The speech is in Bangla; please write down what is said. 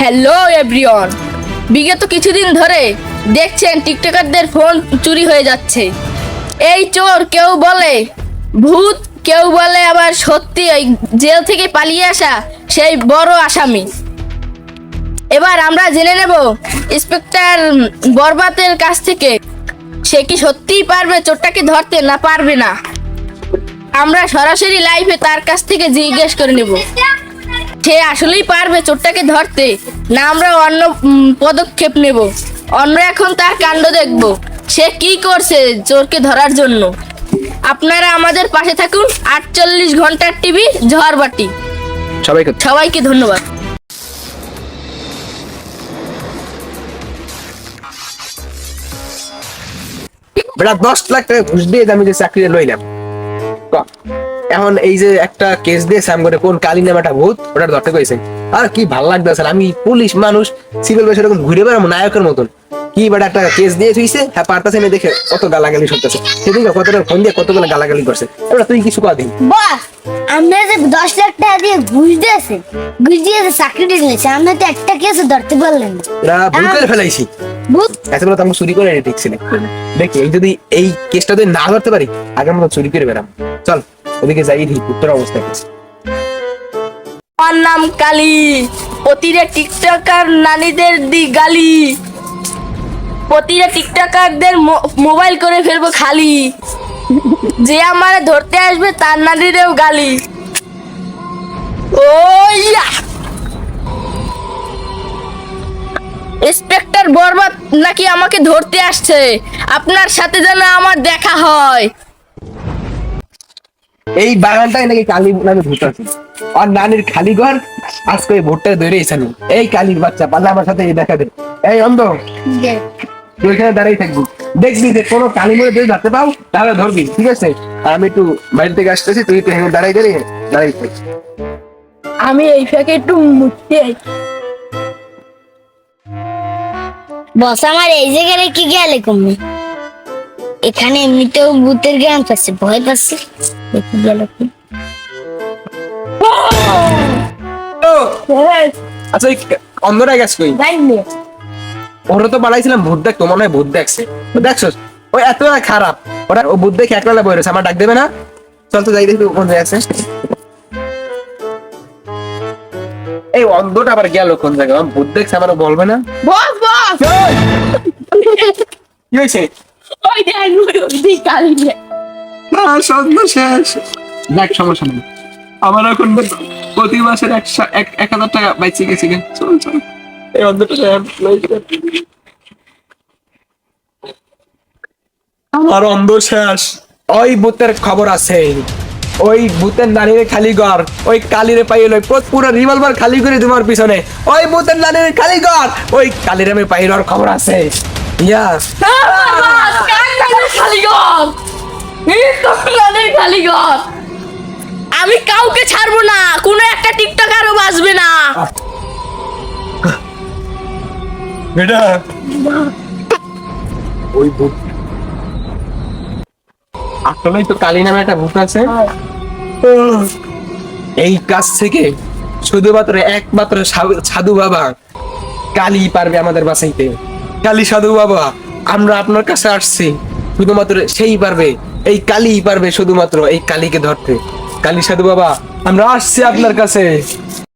হ্যালো এভরিওয়ান, বিগত কিছুদিন ধরে দেখছেন টিকটকারদের ফোন চুরি হয়ে যাচ্ছে। এই চোর কেউ বলে ভূত, কেউ বলে আবার সত্যি ওই জেল থেকে পালিয়ে আসা সেই বড় আসামি। এবার আমরা জেনে নেব ইন্সপেক্টর বরবাতের কাছ থেকে সে কি সত্যিই পারবে চোরটাকে ধরতে না পারবে না। আমরা সরাসরি লাইভে তার কাছ থেকে জিজ্ঞেস করে নেব সে আসলেই পারবে চোরটাকে ধরতে না আমরা অন্য পদক্ষেপ নেব। আমরা এখন তার কাণ্ড দেখব সে কি করছে চোরকে ধরার জন্য। আপনারা আমাদের পাশে থাকুন। 48 ঘন্টার টিভি ঝড়বাটি। সবাইকে ধন্যবাদ। বেটা 10 লাখ টাকা ঘুষ দিয়ে আমি যে চাকরিটা লইলাম, এখন এই যে একটা কেস দিয়েছে আমি কোন কালী নামে একটা ভূত, ওটা ধরতে কইছে। আর কি ভাল লাগতেছে, আমি পুলিশ মানুষ সিভিল বেশ এরকম ঘুরে বেড়াবো নায়কের মতন। কি বেটা একটা কেস দিয়ে থুইছে, হ্যাঁ পারতাছে না দেখে কত গালাগালি শুনতেছে, সেদিকে কতটা ফোন দিয়ে কতগুলো গালাগালি করছে। এবার তুই কিছু কদিন বস, আমরা যে 10 লাখ টাকা দিয়ে ঘুষ দিয়েছে, ঘুষ দিয়ে যে চাকরিটা নিয়েছে, আমরা তো একটা কেসে ধরতে পারলেন না। এরা ভুল করে ফেলাইছি। ভূত এত বলে তো আমি চুরি করে ঠিক ছিল। দেখি এই যদি এই কেসটা যদি না ধরতে পারি আগে আমরা চুরি করে বেরাম। চল ওদিকে যাই, উত্তর অবস্থা কি। আমার নাম কালী, প্রতিটা টিকটকার নারীদের দি গালি, প্রতিটা টিকটকারদের মোবাইল করে ফেলবো খালি, যে আমার ধরতে আসবে তার নারীরেও গালি। ওইয়া ইন্সপেক্টর বরবাদ নাকি আমাকে ধরতে আসছে, আপনার সাথে যেন আমার দেখা হয়। এই বাগানটাই নাকি কালী নামে ভূত আছে, আর নানির খালি ঘর আজকে ওই ভোটটা ধরে এসেন। এই কালীর বাচ্চা পাল্লা আমার সাথে দেখা দে। এই অন্ধ, তুই এখানে দাঁড়াই থাকবি, দেখবি যে কোনো কালী মনে যদি ধরতে পাও তাহলে ধরবি, ঠিক আছে? আর আমি একটু বাইরে থেকে আসতেছি, তুই একটু এখানে দাঁড়াই থাক। আমি এই ফাঁকে একটু মুছতে। বস, আমার এই জায়গায় কি গেলে কমবে? এখানে এমনিতেও ভূতের জ্ঞান পাচ্ছে, ভয় পাচ্ছে, দেখি গেল কি। আচ্ছা ওই অন্ধটা গেছ কই? ওরা তো বানাইছিলাম ভূত দেখ, তোমার নয় ভূত দেখছে, দেখছো ওই এত খারাপ, ওরা ও ভূত দেখে একলা বই রয়েছে, আমার ডাক দেবে না? চল তো যাই দেখবি কোন জায়গায় আছে। এই অন্ধটা আবার গেল কোন জায়গায়? ভূত দেখছে আমার বলবে না? বস বস, কি হয়েছে? ওই দেখ ওই কালী রে। শেষ। দেখ সমস্যা নেই, আমার এখন প্রতি মাসের 1000 টাকা বাইচে গেছে। চল চল, এই অন্ধটা আমার অন্ধ শেষ। ওই ভূতের খবর আছে, ওই ভূতের নানির খালি ঘর, ওই কালিরে পাইল পুরো রিভলভার খালি করে তোমার পিছনে। ওই ভূতের নানির খালি ঘর, ওই কালিরে আমি পাইলর খবর আছে। ইয়াস আমি কাউকে ছাড়বো না, কোনো একটা টিকটকারও বাঁচবে না। বেটা ওই ভূত আসলেই তো কালী নামে একটা ভূত আছে। এই কাজ থেকে শুধুমাত্র একমাত্র সাধু বাবা কালী পারবে আমাদের বাঁচাইতে। কালী সাধু বাবা, আমরা আপনার কাছে আসছি, শুধুমাত্র সেই পারবে, এই কালী পারবে শুধুমাত্র এই কালীকে ধরতে। কালী সাধু বাবা, আমরা আসছি আপনার কাছে।